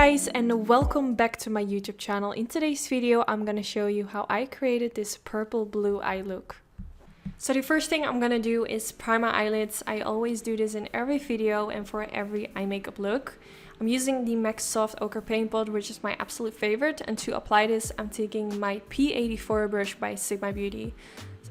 guys, and welcome back to my YouTube channel. In today's video I'm gonna show you how I created this purple blue eye look. So the first thing I'm gonna do is prime my eyelids. I always do this in every video and for every eye makeup look. I'm using the MAC Soft Ochre Paint Pot, which is my absolute favorite, and to apply this I'm taking my P84 brush by Sigma Beauty.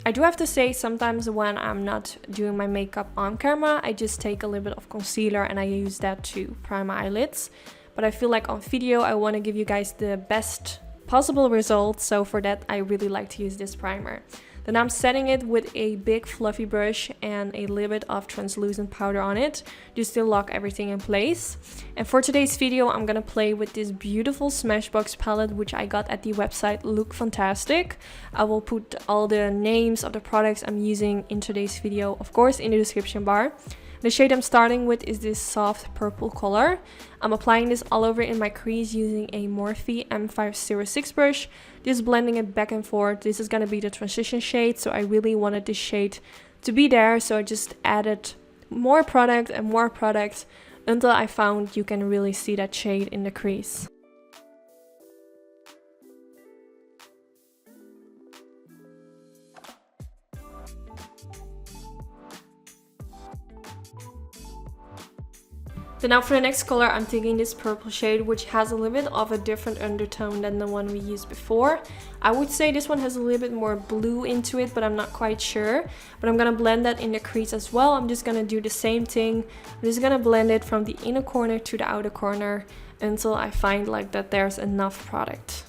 I do have to say, sometimes when I'm not doing my makeup on camera, I just take a little bit of concealer and I use that to prime my eyelids. But I feel like on video I want to give you guys the best possible results, so for that I really like to use this primer. Then I'm setting it with a big fluffy brush and a little bit of translucent powder on it just to lock everything in place. And for today's video I'm gonna play with this beautiful Smashbox palette which I got at the website Look Fantastic. I will put all the names of the products I'm using in today's video, of course, in the description bar. The shade I'm starting with is this soft purple color. I'm applying this all over in my crease using a Morphe M506 brush, just blending it back and forth. This is going to be the transition shade, so I really wanted this shade to be there, so I just added more product and more product until I found you can really see that shade in the crease. So now for the next color, I'm taking this purple shade, which has a little bit of a different undertone than the one we used before. I would say this one has a little bit more blue into it, but I'm not quite sure. But I'm gonna blend that in the crease as well. I'm just gonna do the same thing. I'm just gonna blend it from the inner corner to the outer corner until I find like that there's enough product.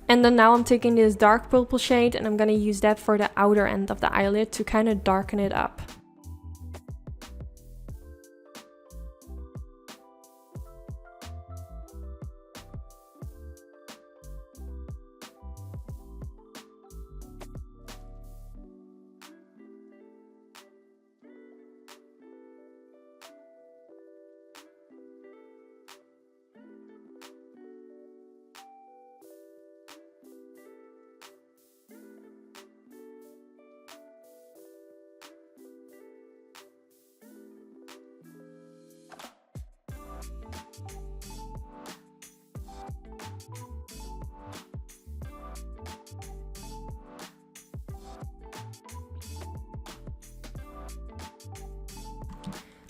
And then now I'm taking this dark purple shade and I'm gonna use that for the outer end of the eyelid to kind of darken it up.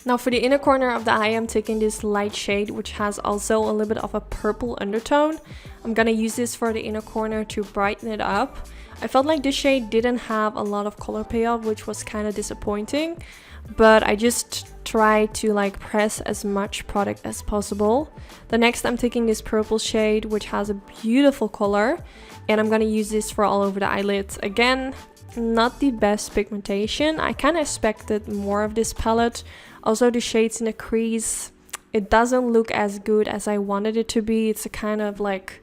Now for the inner corner of the eye, I'm taking this light shade, which has also a little bit of a purple undertone. I'm gonna use this for the inner corner to brighten it up. I felt like this shade didn't have a lot of color payoff, which was kind of disappointing. But I just tried to like press as much product as possible. The next I'm taking this purple shade, which has a beautiful color. And I'm gonna use this for all over the eyelids. Again, not the best pigmentation. I kind of expected more of this palette. Also the shades in the crease, it doesn't look as good as I wanted it to be. It's a kind of like,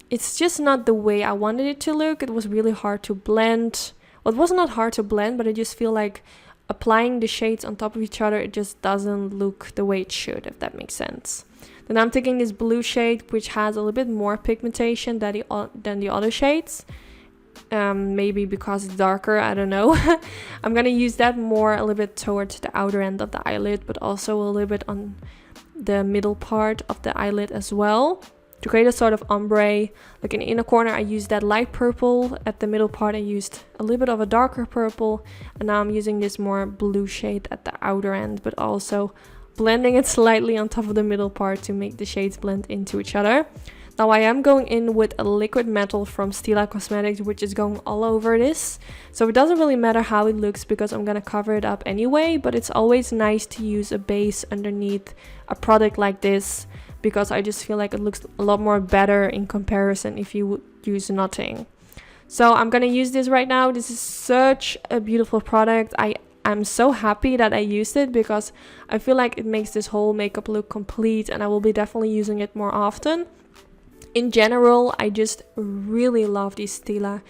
it's just not the way I wanted it to look. It was really hard to blend. Well, it was not hard to blend, but I just feel like applying the shades on top of each other, it just doesn't look the way it should, if that makes sense. Then I'm taking this blue shade, which has a little bit more pigmentation than the other shades. Maybe because it's darker, I don't know. I'm gonna use that more a little bit towards the outer end of the eyelid, but also a little bit on the middle part of the eyelid as well, to create a sort of ombre. Like in the inner corner I used that light purple, at the middle part I used a little bit of a darker purple, and now I'm using this more blue shade at the outer end, but also blending it slightly on top of the middle part to make the shades blend into each other. Now I am going in with a liquid metal from Stila Cosmetics, which is going all over this. So it doesn't really matter how it looks because I'm gonna cover it up anyway, but it's always nice to use a base underneath a product like this because I just feel like it looks a lot more better in comparison if you would use nothing. So I'm gonna use this right now. This is such a beautiful product. I'm so happy that I used it because I feel like it makes this whole makeup look complete, and I will be definitely using it more often. In general, I just really love these Stila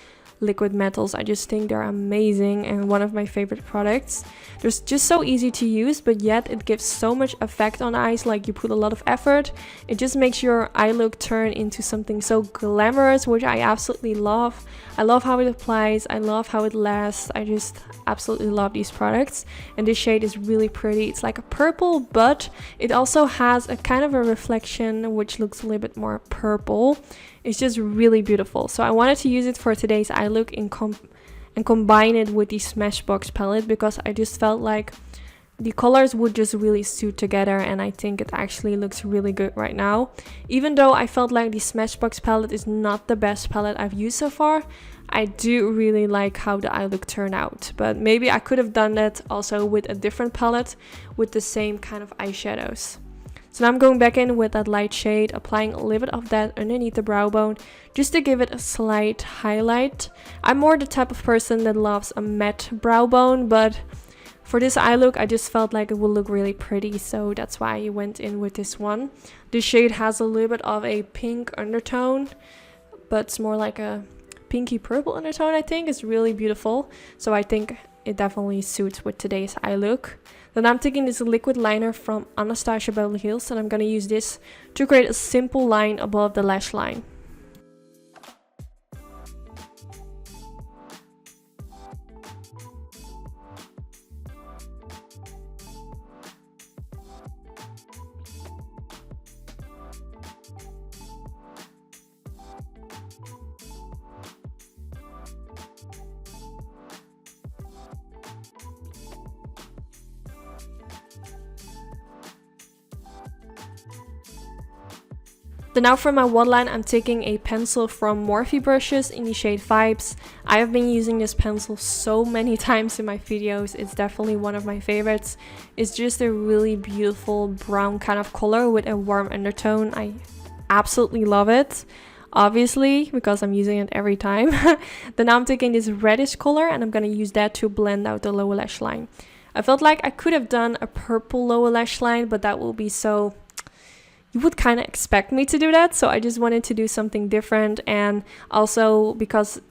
liquid metals. I just think they're amazing and one of my favorite products. They're just so easy to use, but yet it gives so much effect on eyes. Like, you put a lot of effort, it just makes your eye look turn into something so glamorous, which I absolutely love. I love how it applies, I love how it lasts. I just absolutely love these products, and this shade is really pretty. It's like a purple, but it also has a kind of a reflection which looks a little bit more purple. It's just really beautiful. So I wanted to use it for today's eye look and combine it with the Smashbox palette, because I just felt like the colors would just really suit together, and I think it actually looks really good right now. Even though I felt like the Smashbox palette is not the best palette I've used so far, I do really like how the eye look turned out. But maybe I could have done that also with a different palette with the same kind of eyeshadows. So now I'm going back in with that light shade, applying a little bit of that underneath the brow bone just to give it a slight highlight. I'm more the type of person that loves a matte brow bone, but for this eye look, I just felt like it would look really pretty, so that's why I went in with this one. This shade has a little bit of a pink undertone, but it's more like a pinky purple undertone, I think. It's really beautiful, so I think it definitely suits with today's eye look. Then I'm taking this liquid liner from Anastasia Beverly Hills, and I'm going to use this to create a simple line above the lash line. Then now for my waterline, I'm taking a pencil from Morphe brushes in the shade Vibes. I have been using this pencil so many times in my videos. It's definitely one of my favorites. It's just a really beautiful brown kind of color with a warm undertone. I absolutely love it, obviously, because I'm using it every time. Then now I'm taking this reddish color, and I'm going to use that to blend out the lower lash line. I felt like I could have done a purple lower lash line, but that will be so... You would kind of expect me to do that, so I just wanted to do something different, and also because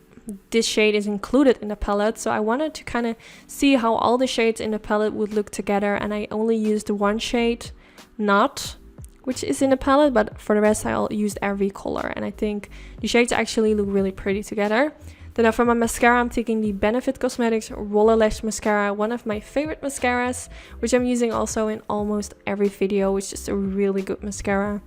this shade is included in the palette, so I wanted to kind of see how all the shades in the palette would look together, and I only used the one shade, Not, which is in the palette, but for the rest I used every color, and I think the shades actually look really pretty together. Then for my mascara, I'm taking the Benefit Cosmetics Roller Lash Mascara, one of my favorite mascaras, which I'm using also in almost every video, which is a really good mascara.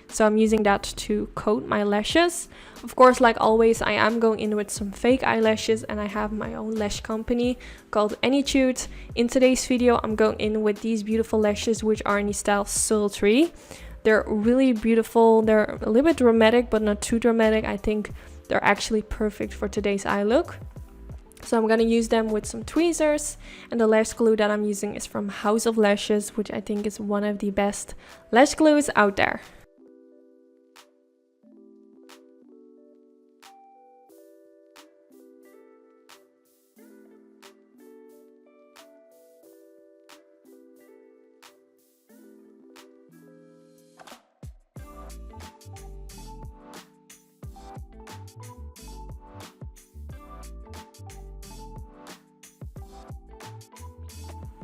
So I'm using that to coat my lashes. Of course, like always, I am going in with some fake eyelashes, and I have my own lash company called Anytude. In today's video, I'm going in with these beautiful lashes, which are in the style Sultry. They're really beautiful. They're a little bit dramatic, but not too dramatic. I think they're actually perfect for today's eye look. So I'm gonna use them with some tweezers, and the lash glue that I'm using is from House of Lashes, which I think is one of the best lash glues out there.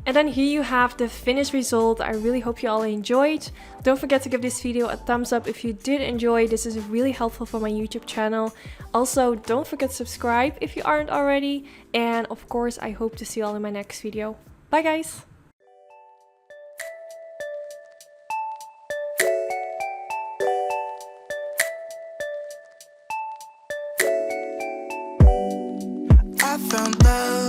And then here you have the finished result. I really hope you all enjoyed. Don't forget to give this video a thumbs up if you did enjoy. This is really helpful for my YouTube channel. Also, don't forget to subscribe if you aren't already. And of course, I hope to see you all in my next video. Bye guys! I found love